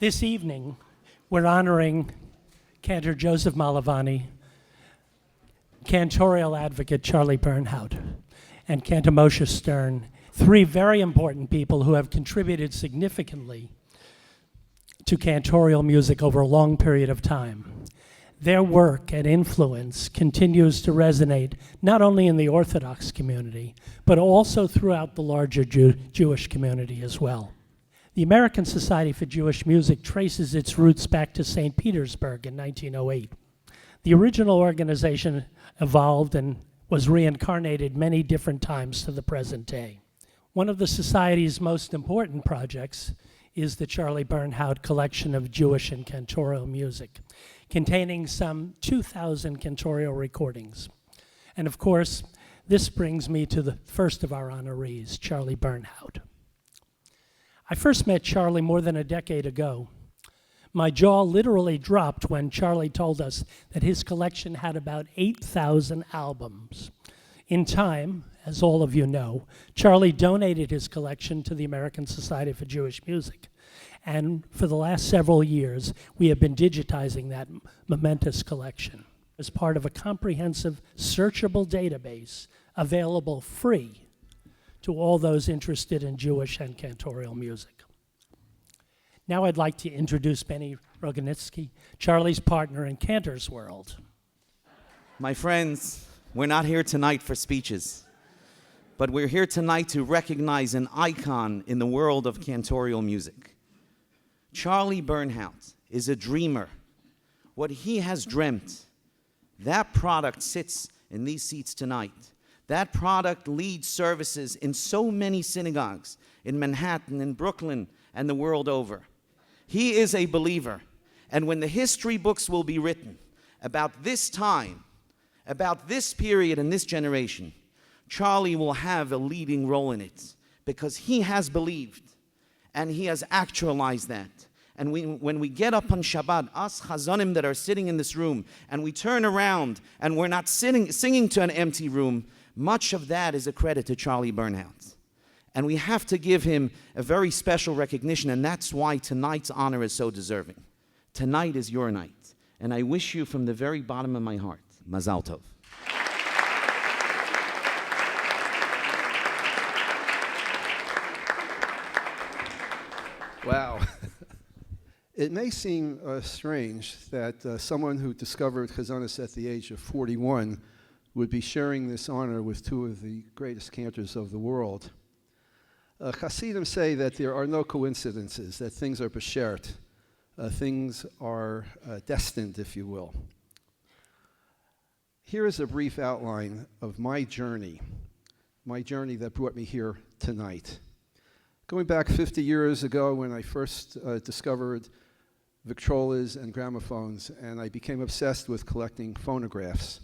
This evening, we're honoring Cantor Joseph Malovany, Cantorial advocate Charlie Bernhaut, and Cantor Moshe Stern, three very important people who have contributed significantly to cantorial music over a long period of time. Their work and influence continues to resonate not only in the Orthodox community, but also throughout the larger Jewish community as well. The American Society for Jewish Music traces its roots back to St. Petersburg in 1908. The original organization evolved and was reincarnated many different times to the present day. One of the Society's most important projects is the Charlie Bernhaut collection of Jewish and cantorial music, containing some 2,000 cantorial recordings. And of course, this brings me to the first of our honorees, Charlie Bernhaut. I first met Charlie more than a decade ago. My jaw literally dropped when Charlie told us that his collection had about 8,000 albums. In time, as all of you know, Charlie donated his collection to the American Society for Jewish Music. And for the last several years, we have been digitizing that momentous collection as part of a comprehensive searchable database available free to all those interested in Jewish and cantorial music. Now I'd like to introduce Benny Rogoznitzky, Charlie's partner in Cantor's world. My friends, we're not here tonight for speeches, but we're here tonight to recognize an icon in the world of cantorial music. Charlie Bernhaut is a dreamer. What he has dreamt, that product sits in these seats tonight. That product leads services in so many synagogues in Manhattan, in Brooklyn, and the world over. He is a believer. And when the history books will be written about this time, about this period and this generation, Charlie will have a leading role in it because he has believed and he has actualized that. And when we get up on Shabbat, us chazonim that are sitting in this room, and we turn around and we're not singing to an empty room, much of that is a credit to Charlie Bernhaut. And we have to give him a very special recognition, and that's why tonight's honor is so deserving. Tonight is your night, and I wish you from the very bottom of my heart, Mazal Tov. Wow. It may seem strange that someone who discovered chazzonus at the age of 41 would be sharing this honor with two of the greatest cantors of the world. Hasidim say that there are no coincidences, that things are beshert, things are destined, if you will. Here is a brief outline of my journey that brought me here tonight. Going back 50 years ago when I first discovered Victrolas and gramophones, and I became obsessed with collecting phonographs.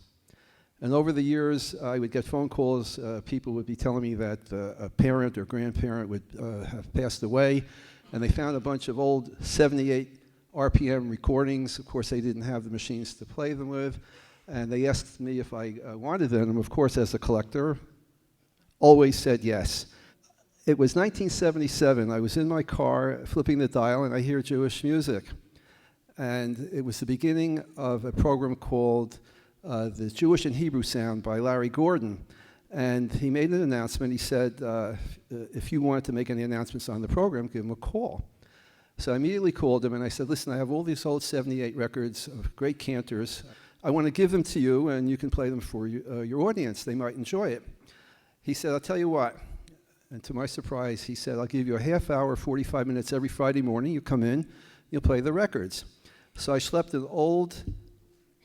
And over the years, I would get phone calls. People would be telling me that a parent or grandparent would have passed away, and they found a bunch of old 78 RPM recordings. Of course, they didn't have the machines to play them with, and they asked me if I wanted them. And of course, as a collector, always said yes. It was 1977. I was in my car flipping the dial, and I hear Jewish music. And it was the beginning of a program called The Jewish and Hebrew Sound by Larry Gordon. And he made an announcement. He said, if you wanted to make any announcements on the program, give him a call. So I immediately called him, and I said, listen, I have all these old 78 records of great cantors. I want to give them to you, and you can play them for your audience. They might enjoy it. He said, I'll tell you what. And to my surprise, he said, I'll give you a half hour, 45 minutes every Friday morning. You come in, you'll play the records. So I schlepped an old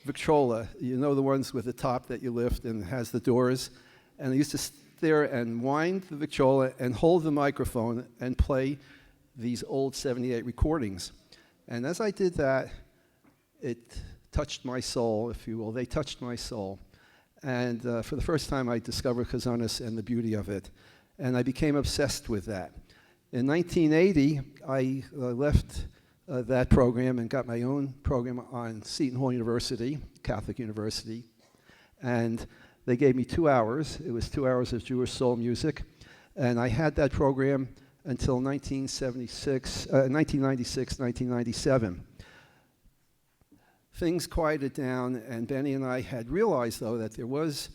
Victrola, you know, the ones with the top that you lift and has the doors. And I used to sit there and wind the Victrola and hold the microphone and play these old 78 recordings. And as I did that, it touched my soul, if you will. They touched my soul. And for the first time, I discovered chazzonus and the beauty of it. And I became obsessed with that. In 1980, I left that program and got my own program on Seton Hall University, Catholic University. And they gave me 2 hours. It was 2 hours of Jewish soul music. And I had that program until 1996, 1997. Things quieted down, and Benny and I had realized, though, that there was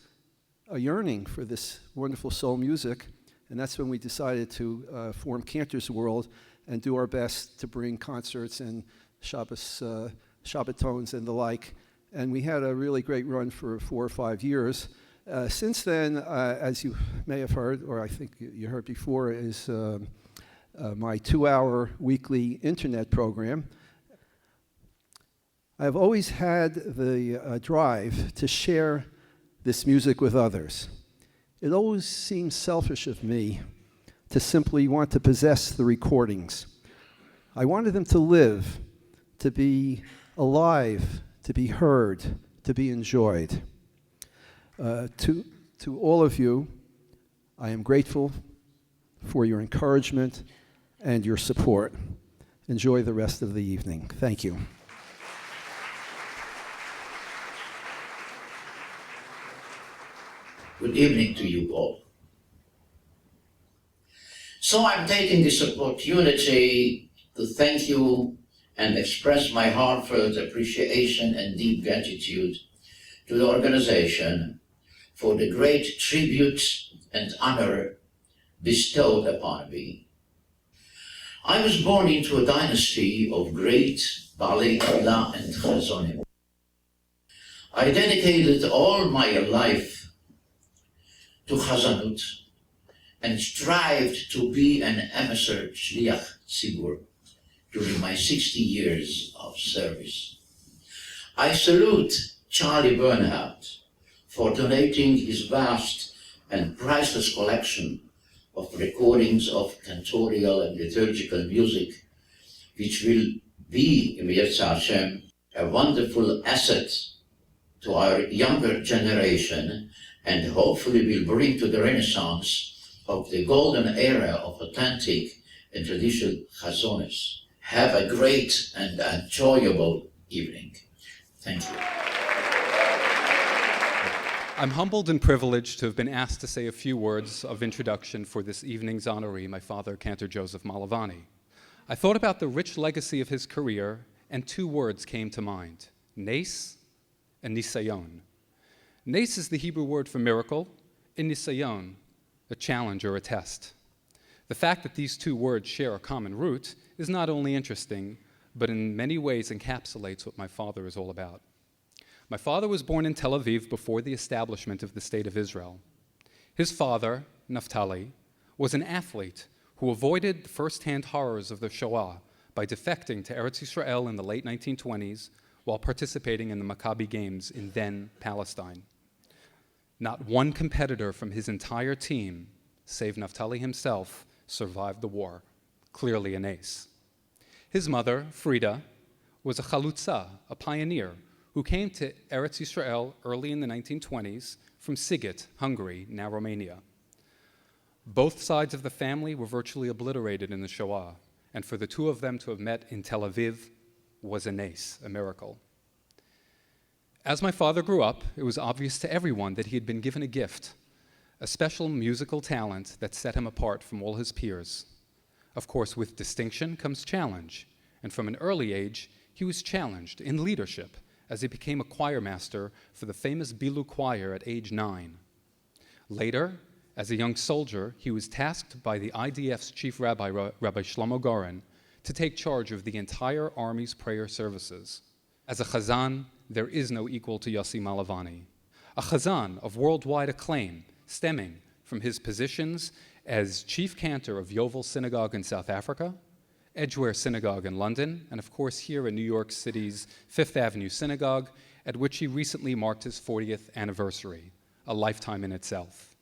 a yearning for this wonderful soul music, and that's when we decided to form Cantor's World and do our best to bring concerts and Shabbatones and the like. And we had a really great run for 4 or 5 years. Since then, as you may have heard, or I think you heard before, is my 2-hour weekly internet program. I've always had the drive to share this music with others. It always seemed selfish of me to simply want to possess the recordings. I wanted them to live, to be alive, to be heard, to be enjoyed. To all of you, I am grateful for your encouragement and your support. Enjoy the rest of the evening. Thank you. Good evening to you all. So I'm taking this opportunity to thank you and express my heartfelt appreciation and deep gratitude to the organization for the great tribute and honor bestowed upon me. I was born into a dynasty of great ballet and chazzonus. I dedicated all my life to chazanut and strived to be an emissary shliach tzibur during my 60 years of service. I salute Charlie Bernhaut for donating his vast and priceless collection of recordings of cantorial and liturgical music, which will be, in Yetzer Hashem, a wonderful asset to our younger generation, and hopefully will bring to the renaissance of the golden era of authentic and traditional chazzonus. Have a great and enjoyable evening. Thank you. I'm humbled and privileged to have been asked to say a few words of introduction for this evening's honoree, my father, Cantor Joseph Malovany. I thought about the rich legacy of his career, and 2 words came to mind: nes and nisayon. Nes is the Hebrew word for miracle, and nisayon, a challenge or a test. The fact that these 2 words share a common root is not only interesting, but in many ways encapsulates what my father is all about. My father was born in Tel Aviv before the establishment of the State of Israel. His father, Naftali, was an athlete who avoided the first-hand horrors of the Shoah by defecting to Eretz Yisrael in the late 1920s while participating in the Maccabi Games in then Palestine. Not one competitor from his entire team, save Naftali himself, survived the war. Clearly an ace. His mother, Frida, was a chalutza, a pioneer, who came to Eretz Yisrael early in the 1920s from Sighet, Hungary, now Romania. Both sides of the family were virtually obliterated in the Shoah, and for the 2 of them to have met in Tel Aviv was a nes, a miracle. As my father grew up, it was obvious to everyone that he had been given a gift, a special musical talent that set him apart from all his peers. Of course, with distinction comes challenge, and from an early age, he was challenged in leadership as he became a choir master for the famous Bilu choir at age 9. Later, as a young soldier, he was tasked by the IDF's chief rabbi, Rabbi Shlomo Goren, to take charge of the entire army's prayer services. As a chazan, there is no equal to Yossi Malovany, a chazan of worldwide acclaim, stemming from his positions as chief cantor of Yovel Synagogue in South Africa, Edgware Synagogue in London, and of course here in New York City's Fifth Avenue Synagogue, at which he recently marked his 40th anniversary, a lifetime in itself.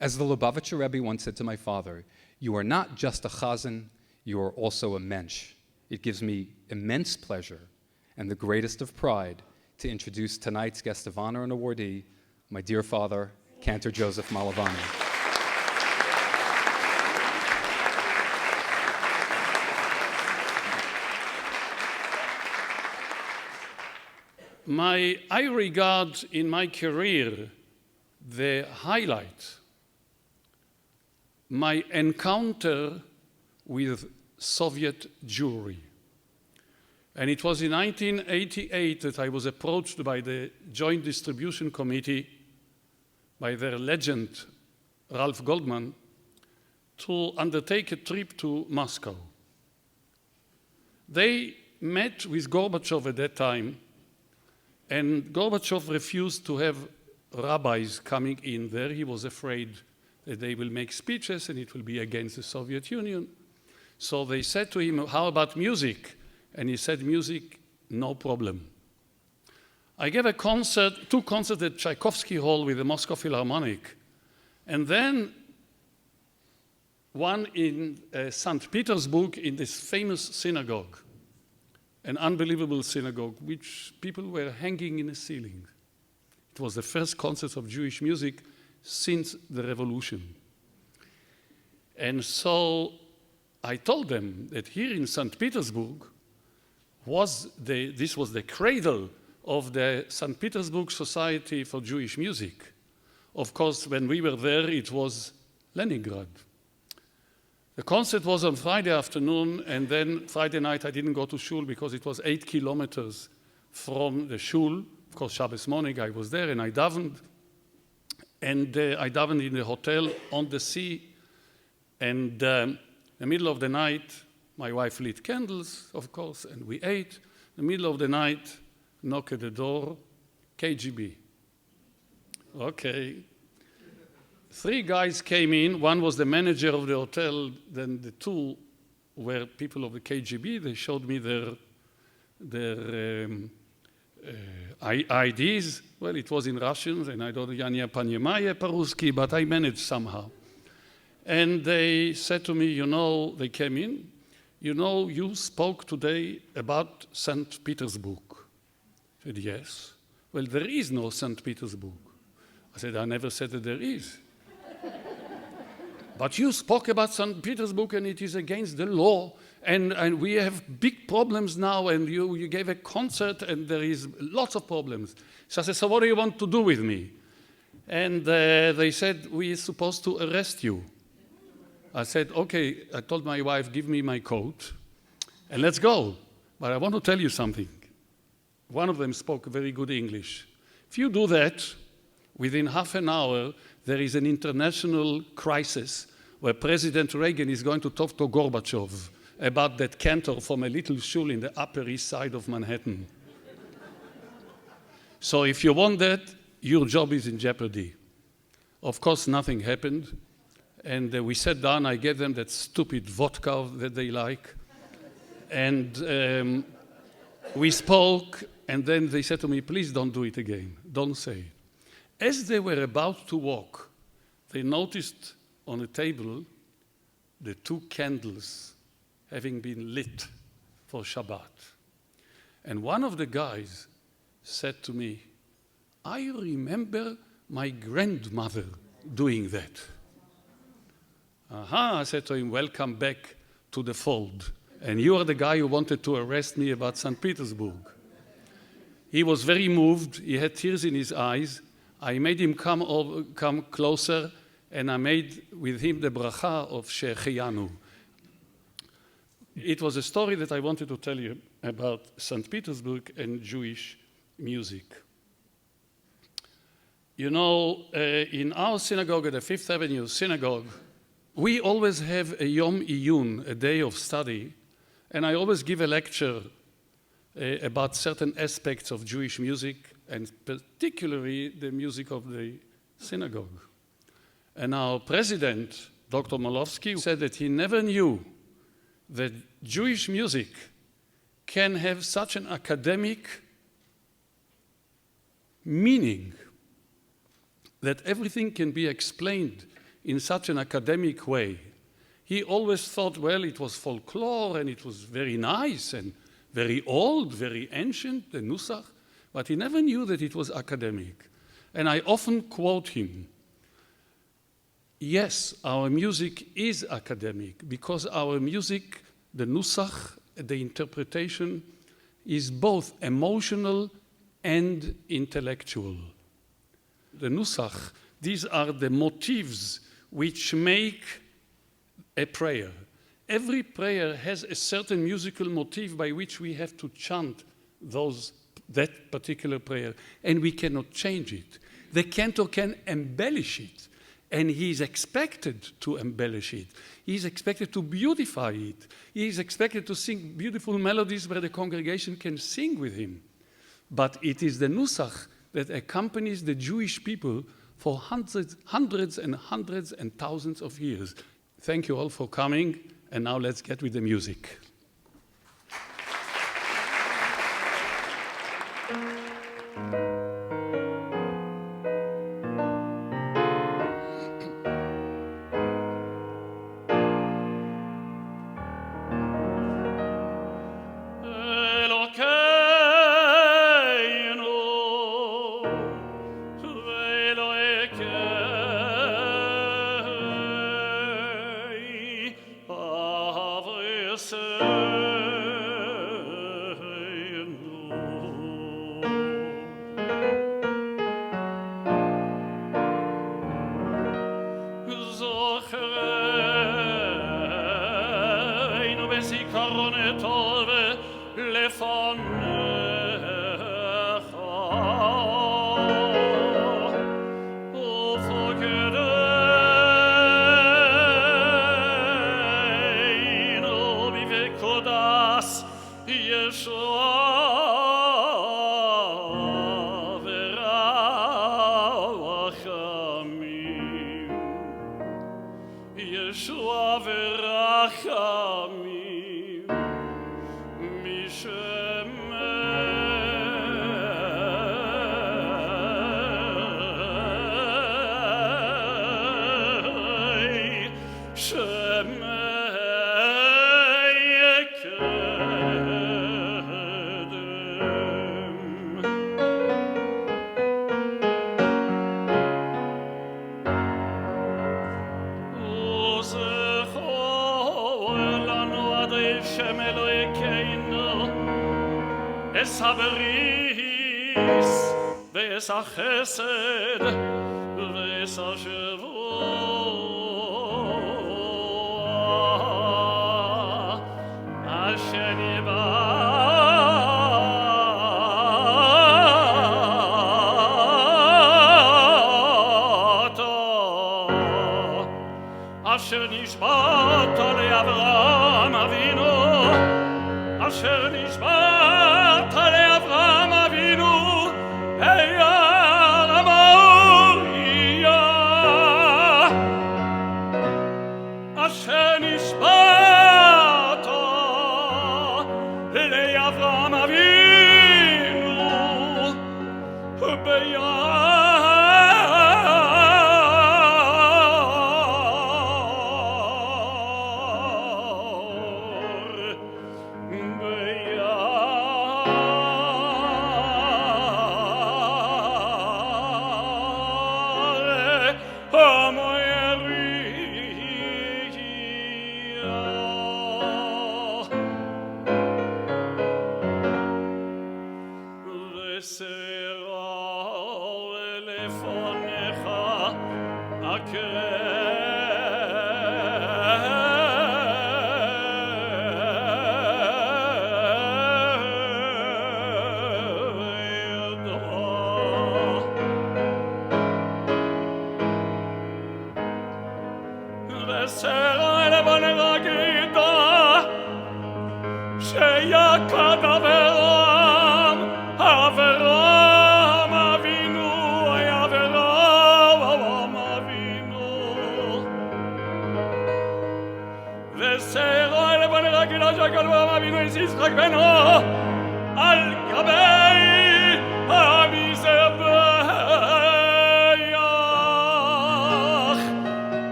As the Lubavitcher Rebbe once said to my father, "You are not just a chazan, you are also a mensch." It gives me immense pleasure and the greatest of pride to introduce tonight's guest of honor and awardee, my dear father, Cantor Joseph Malovany. I regard in my career the highlight my encounter with Soviet Jewry. And it was in 1988 that I was approached by the Joint Distribution Committee, by their legend, Ralph Goldman, to undertake a trip to Moscow. They met with Gorbachev at that time, and Gorbachev refused to have rabbis coming in there. He was afraid that they will make speeches and it will be against the Soviet Union. So they said to him, how about music? And he said, music, no problem. I gave a concert, 2 concerts at Tchaikovsky Hall with the Moscow Philharmonic, and then one in St. Petersburg in this famous synagogue, an unbelievable synagogue, which people were hanging in the ceiling. It was the first concert of Jewish music since the revolution. And so I told them that here in St. Petersburg this was the cradle of the St. Petersburg Society for Jewish Music. Of course, when we were there, it was Leningrad. The concert was on Friday afternoon, and then Friday night I didn't go to shul because it was 8 kilometers from the shul. Of course, Shabbos morning I was there and I davened. And I davened in the hotel on the sea. And in the middle of the night, my wife lit candles, of course, and we ate. In the middle of the night, knock at the door, KGB. Okay. 3 guys came in. One was the manager of the hotel. Then the 2 were people of the KGB. They showed me their IDs. Well, it was in Russian, and I don't know, "Я не понимаю по-русски," but I managed somehow. And they said to me, you know, they came in, you know, you spoke today about St. Petersburg. I said, yes. Well, there is no St. Petersburg. I said, I never said that there is. But you spoke about St. Petersburg and it is against the law, and we have big problems now, and you gave a concert and there is lots of problems. So I said, so what do you want to do with me? And they said, we are supposed to arrest you. I said, okay. I told my wife, give me my coat and let's go. But I want to tell you something. One of them spoke very good English. If you do that, within half an hour, there is an international crisis where President Reagan is going to talk to Gorbachev about that cantor from a little shul in the Upper East Side of Manhattan. So if you want that, your job is in jeopardy. Of course, nothing happened. And we sat down, I gave them that stupid vodka that they like. And we spoke, and then they said to me, please don't do it again. Don't say it. As they were about to walk, they noticed on a table the 2 candles having been lit for Shabbat. And one of the guys said to me, I remember my grandmother doing that. Aha, I said to him, welcome back to the fold. And you are the guy who wanted to arrest me about St. Petersburg. He was very moved. He had tears in his eyes. I made him come closer, and I made with him the bracha of Shechianu. It was a story that I wanted to tell you about St. Petersburg and Jewish music. You know, in our synagogue, at the Fifth Avenue Synagogue, we always have a Yom Iyun, a day of study, and I always give a lecture about certain aspects of Jewish music, and particularly the music of the synagogue. And our president, Dr. Malofsky, said that he never knew that Jewish music can have such an academic meaning, that everything can be explained in such an academic way. He always thought, well, it was folklore and it was very nice and very old, very ancient, the Nusach, but he never knew that it was academic. And I often quote him, yes, our music is academic because our music, the Nusach, the interpretation, is both emotional and intellectual. The Nusach, these are the motifs which make a prayer. Every prayer has a certain musical motif by which we have to chant that particular prayer, and we cannot change it. The cantor can embellish it, and he is expected to embellish it. He is expected to beautify it. He is expected to sing beautiful melodies where the congregation can sing with him. But it is the nusach that accompanies the Jewish people for hundreds and hundreds and thousands of years. Thank you all for coming, and now let's get with the music. החסד ועש השבוע אשר נשבעת אשר נשבעת לאברהם אבינו אשר נשבעת לאברהם אבינו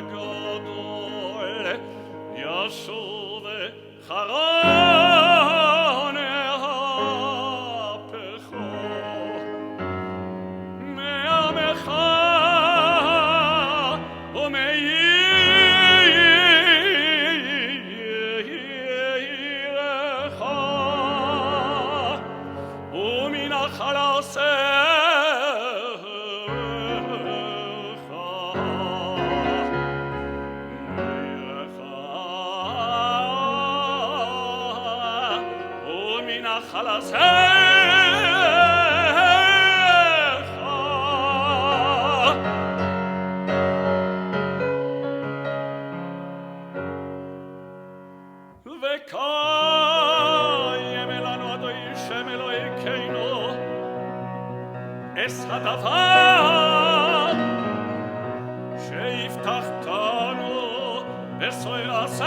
הגדול ישוב חרון הפכו מעמך ומעירך ומן החלוסיך ומן החלוסיך וקיים לנו אדוני שם אלוהינו אס הדבר שהבטחתנו בסוירסך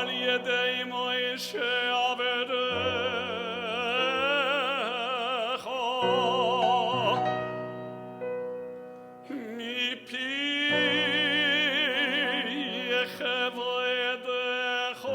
על ידי מוישה עבדך מפי חברדך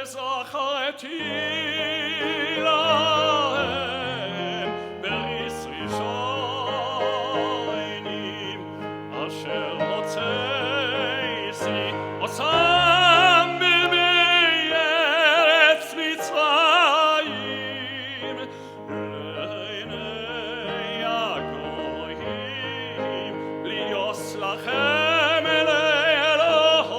וזכרתי להם בריס ראשונים אשר הוצאתי אותם מארץ מצרים לעיני הגויים להיות לכם לאלוקים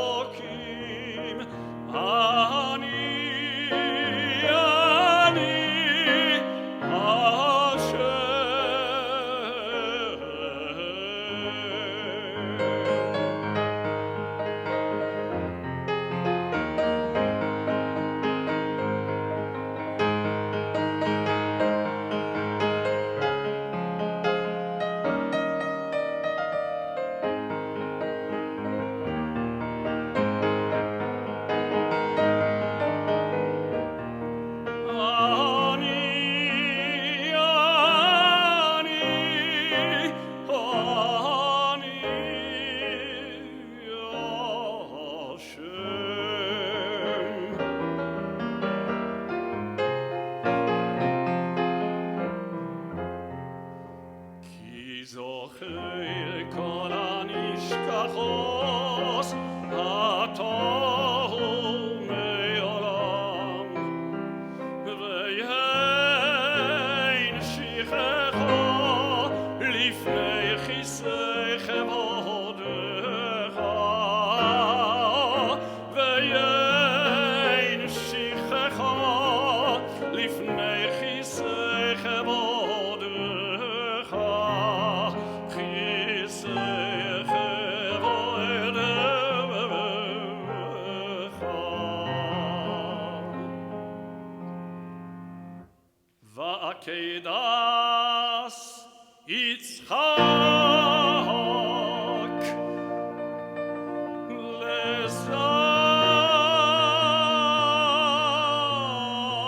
ועקדס יצחק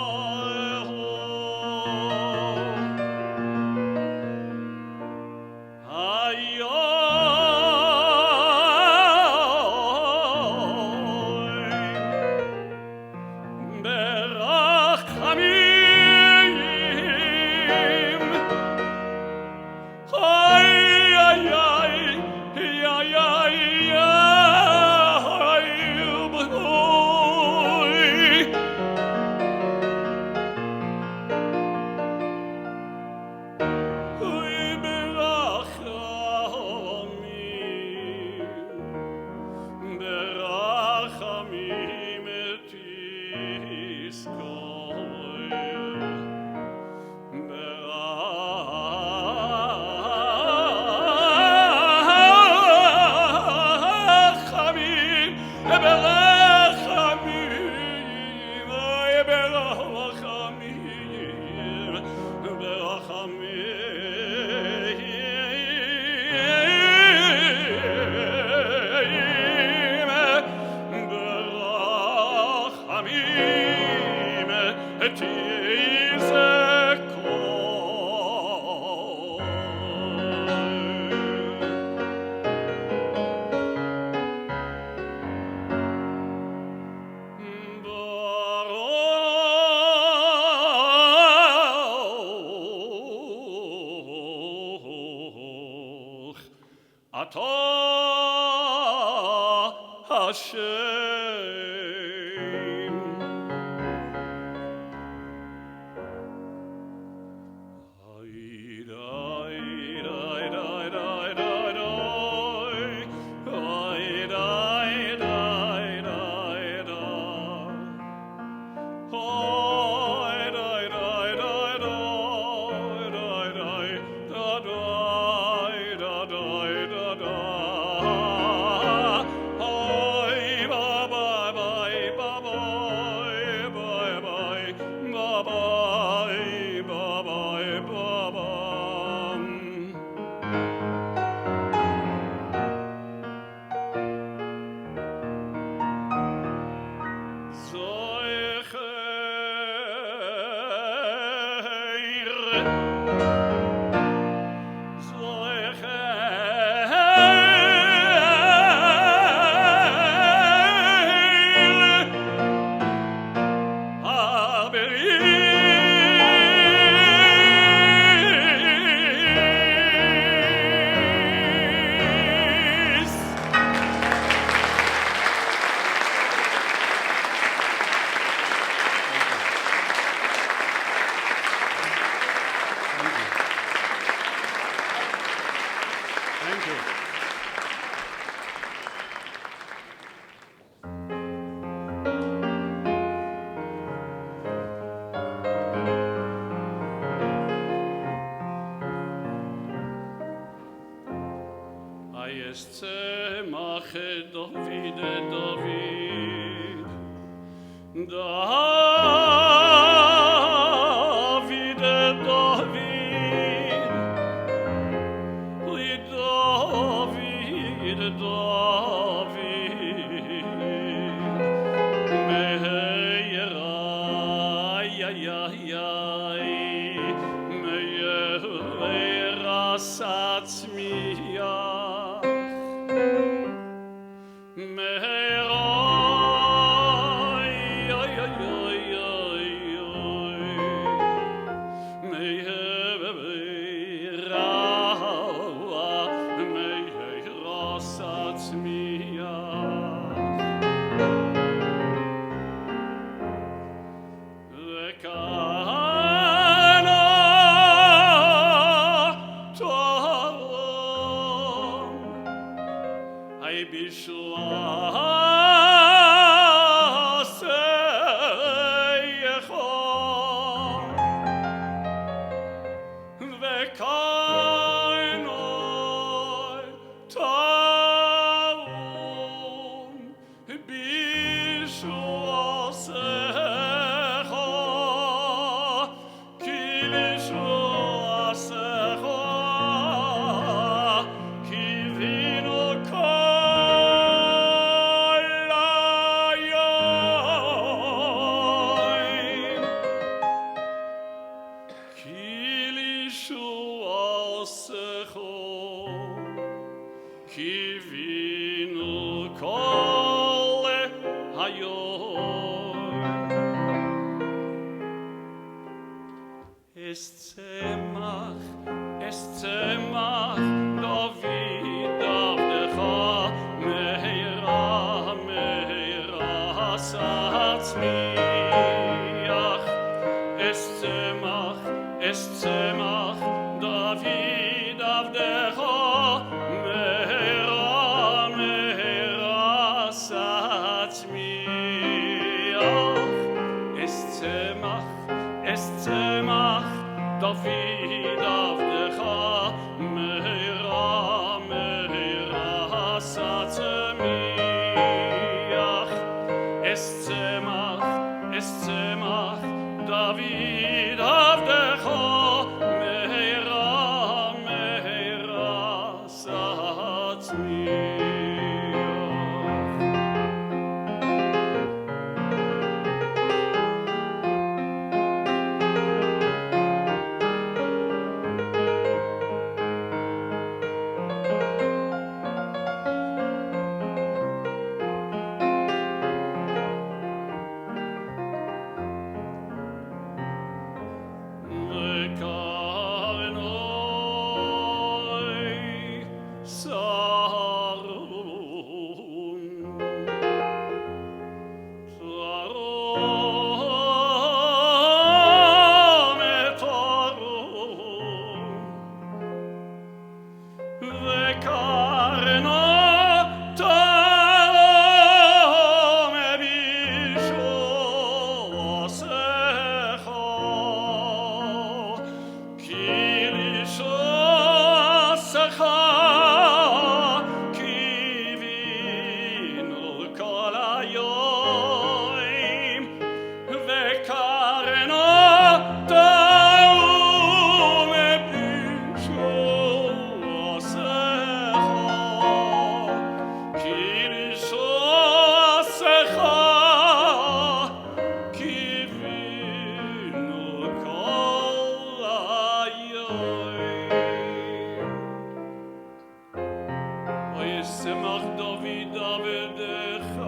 לזרעו היום ברחמים Hi Ata Hashem. So שמח דוד עבדך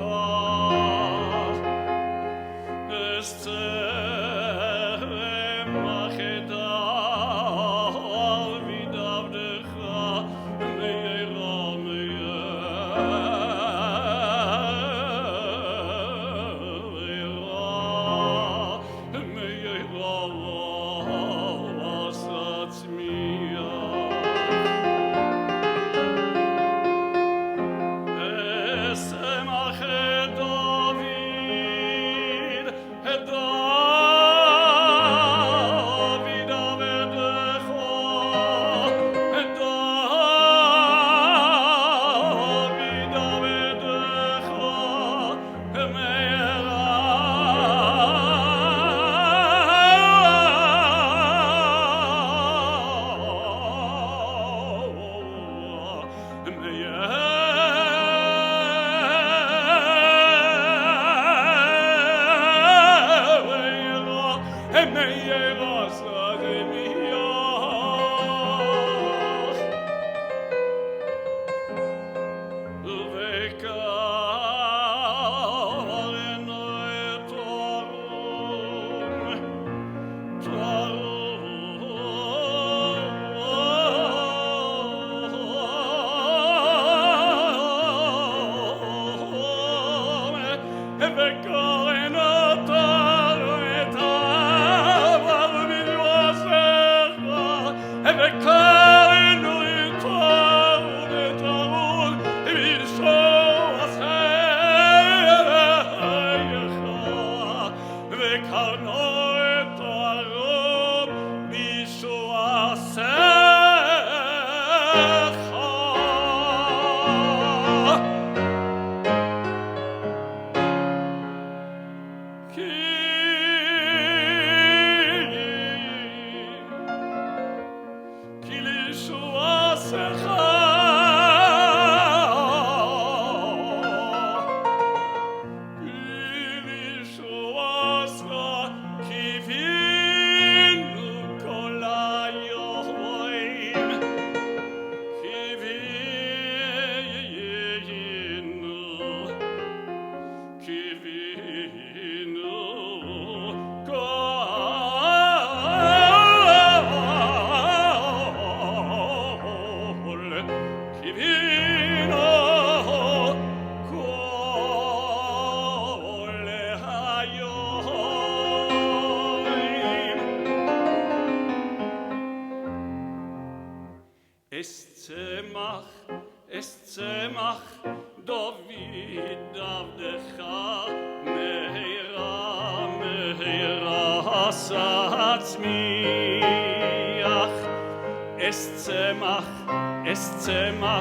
שמח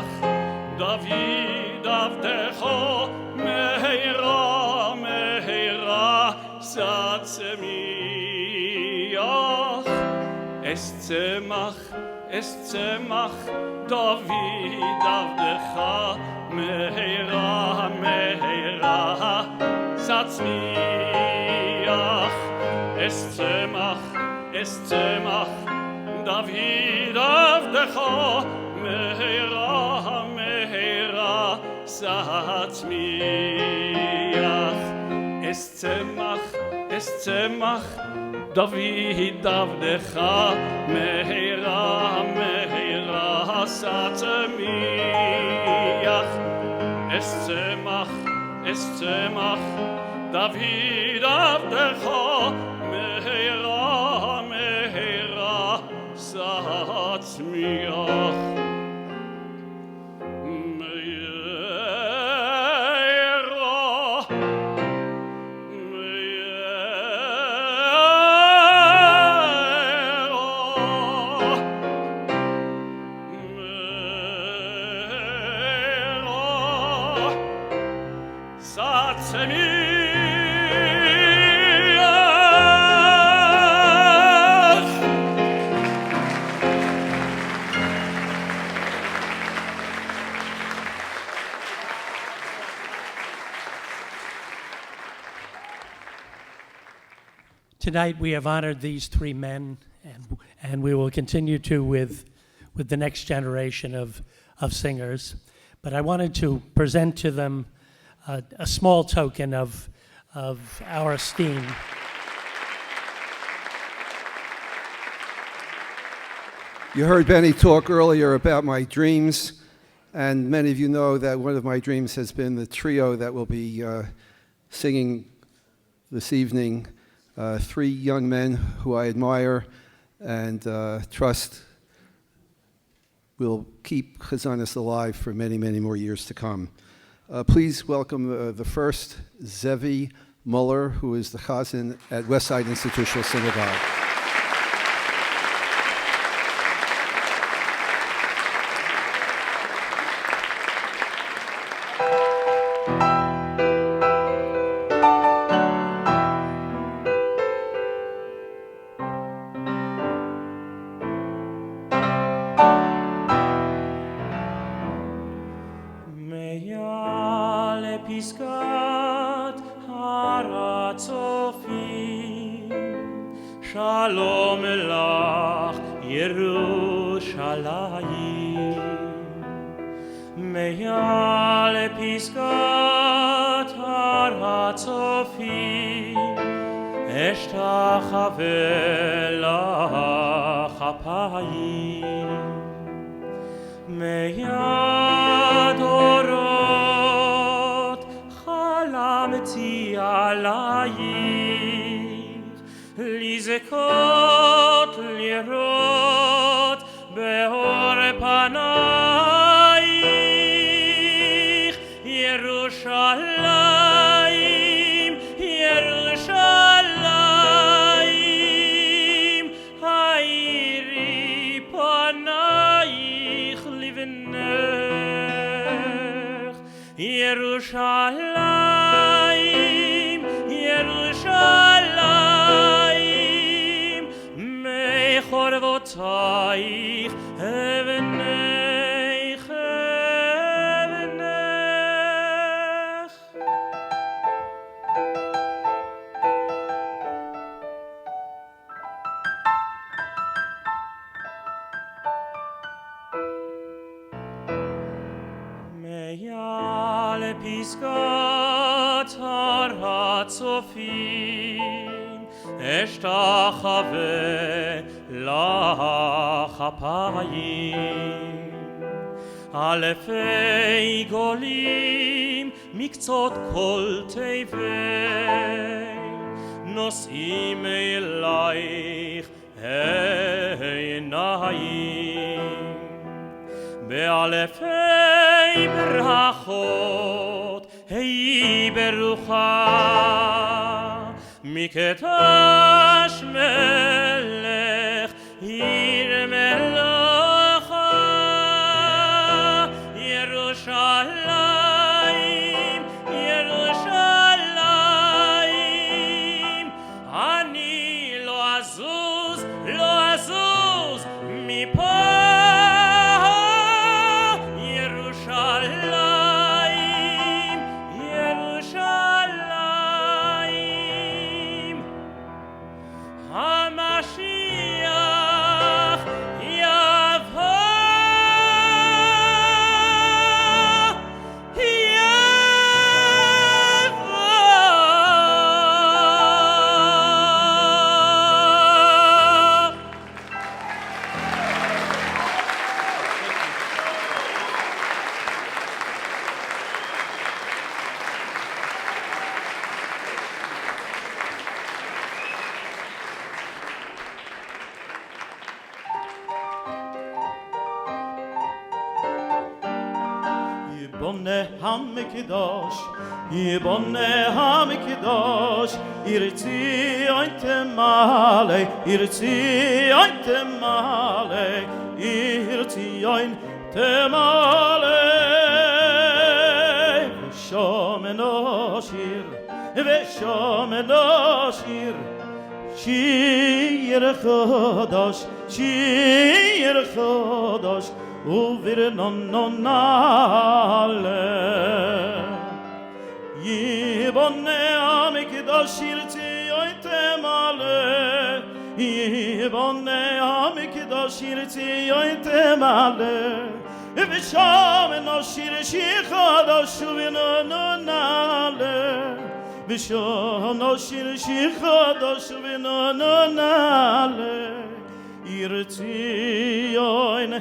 את דוד עבדך מהרה דוד עבדך מהרה מהרה שצמיח אשמח דוד עבדך מהרה מהרה שצמיח Tonight we have honored these three men, and we will continue to with the next generation of singers. but I wanted to present to them a small token of our esteem. You heard Benny talk earlier about my dreams, and many of you know that one of my dreams has been the trio that will be singing this evening. Three young men who I admire and trust will keep chazzonus alive for many, many more years to come. Please welcome the first, Zev Muller, who is the chazan at Westside Institutional Synagogue. Shalom elach Yerushalayim Me'al piskat har hatzofim Eshtachaveh lach hapayim Me'ad orot chalamti alayim Lizekot lirot beor panayich Yerushalayim Yerushalayim Hayri panayich livnech Yerushalayim Yerushalayim Chorvotayich evenech evenech Me'al piskat har hatzofim Eshtachaveh lach hapayim Alefei golim miktzot kol tevei Nosim elayich einayim Be'alefei Bernhaut hei berucha Miketash melech ir melacha Yerushalayim Yerushalayim Ani lo azuz mipa Yerushalayim Yerushalayim HaMashiach yavo Yibone HaMikdash Irtzi ointemale Irtzi ointemale Irtzi ointemale Veshomen oshir Shir chodosh Uvir non ale Yibone HaMikdash irtzi ointemale Yibone HaMikdash irtzi ointemale Veshomen ונשיר שיר חדש ונעלה ושם נשיר שיר חדש ונעלה עיר ציון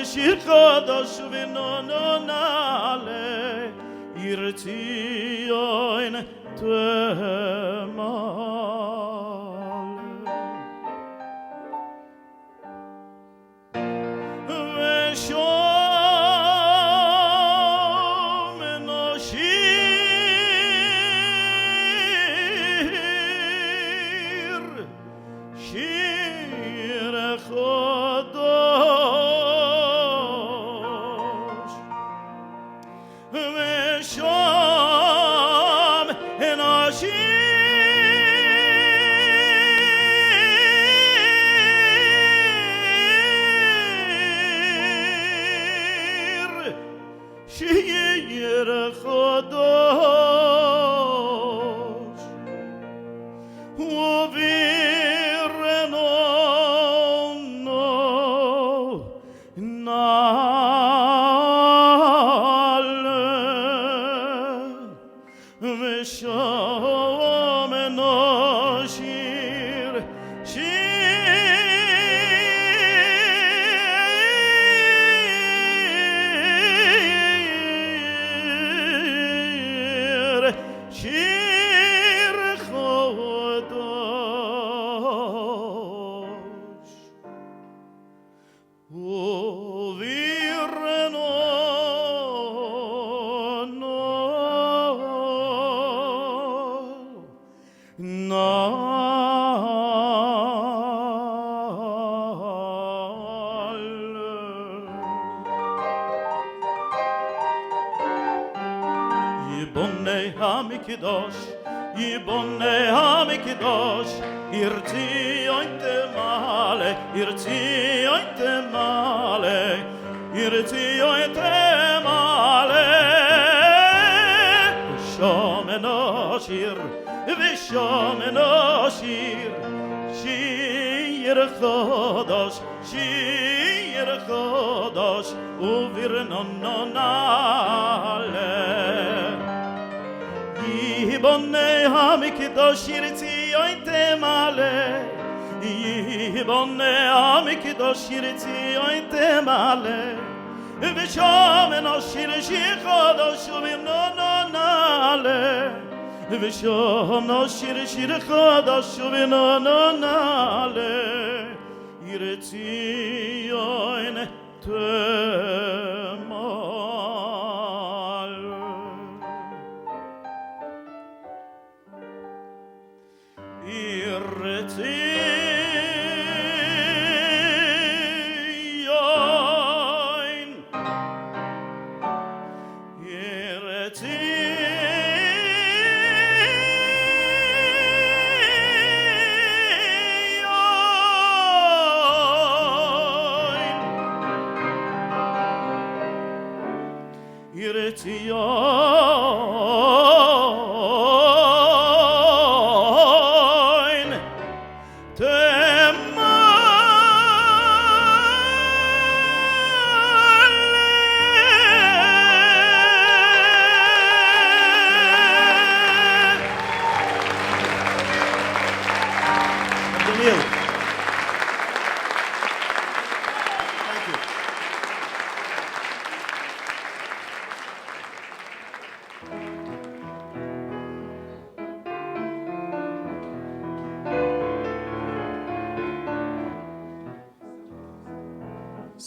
שיר חדש, שיר שיר חדש וברנננלה יבונה המקדש ירציון תמלא יבונה המקדש ירציון תמלא ושמן השיר שיר חדש וברנננלה ושמן השיר שיר חדש וברנננלה ירציון תמלא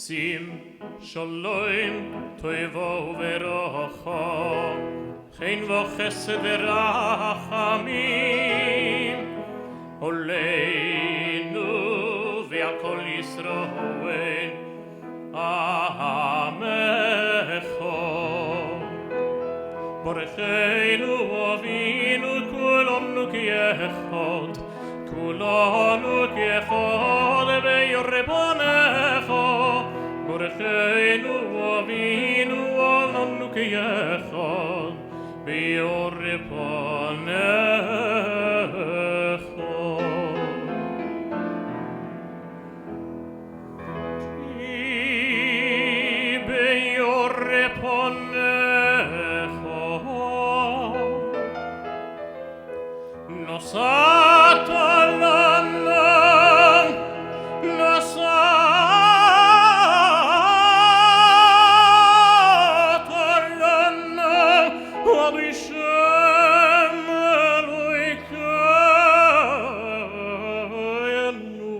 Sim shalom toivo verocha Chen vo chesed verachamim Oleinu ve'akol Yisroel Amecho Borecheinu avinu kulonu kiechod Kulonu kiechod be'yorebonecho Borecheinu avinu alonu kiechod be'yorebonecho Ki be'yorebonecho Nosat alanan Nosat alanan Abishem Eloikeinu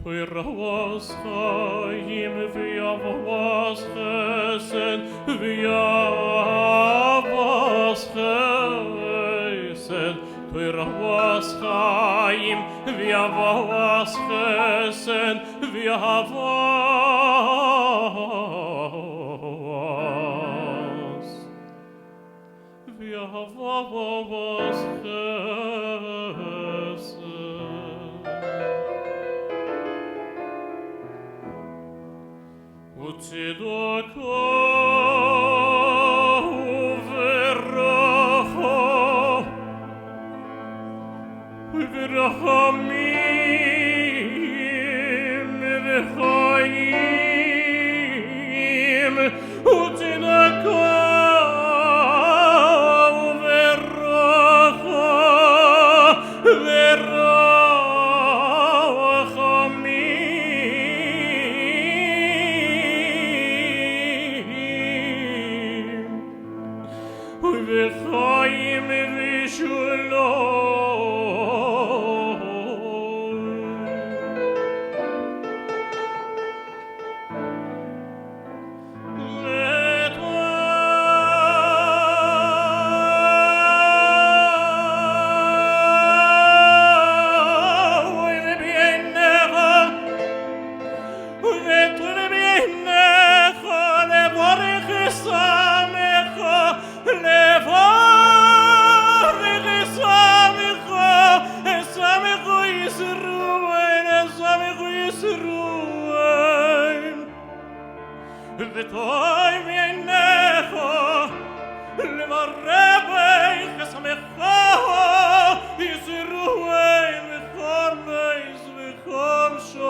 Toiravas chayim v'yavas chesed v'yavas chesed Toiravas chayim v'yavas chesed v'yavas chesed Utzidaka uverachamim v'chayim Utzidaka v'chayim v'chayim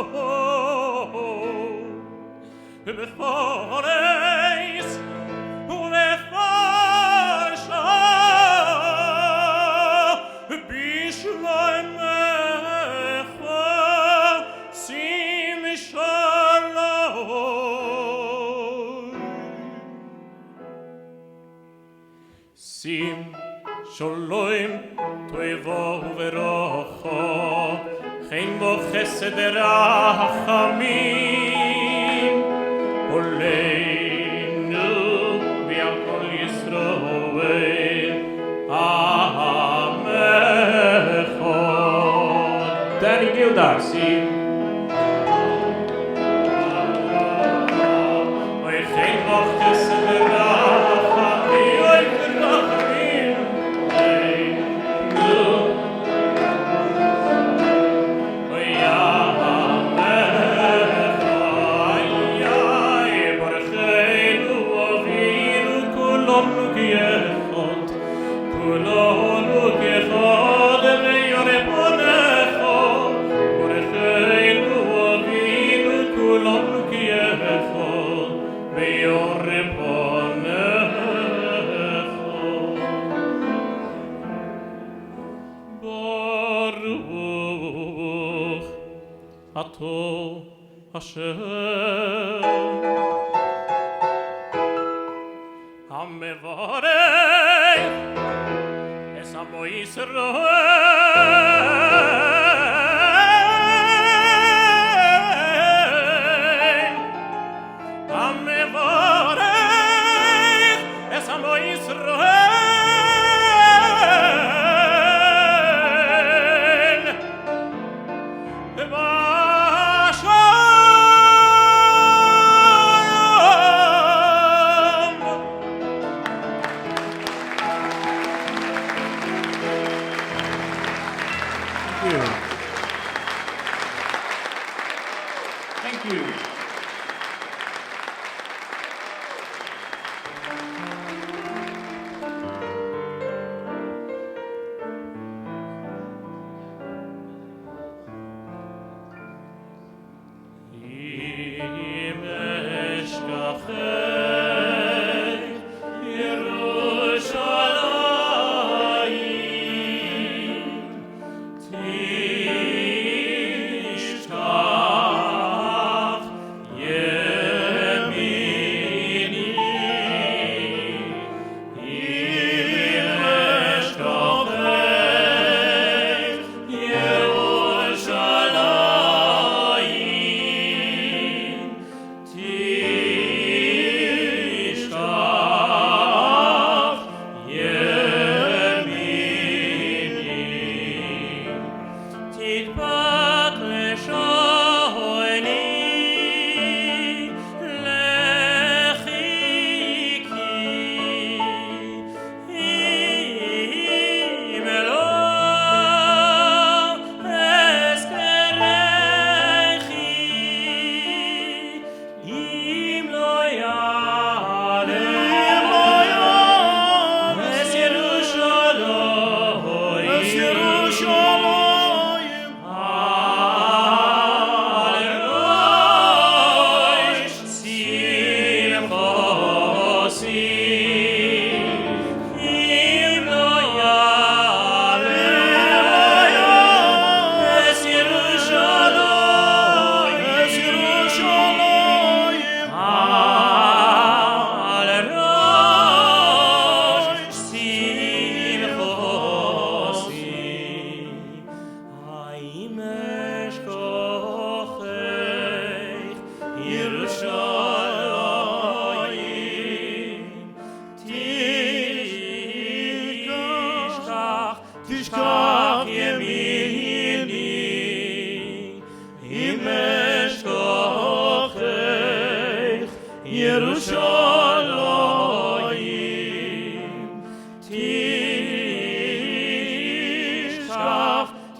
בחורס ובפרשה בשלומך שים שלום שים שלום טובו וברוחו חן בו חסד רחמים עולנו ועל כל ישראל עמך Danny Gildar, sim Oy geen wacht tussen de rachen Oy verrachmim Ato Hashem Hamevarech Es Amo Yisrael Hamevarech Es Amo Yisrael Thank you.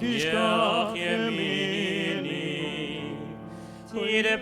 Tishkach yemini, tire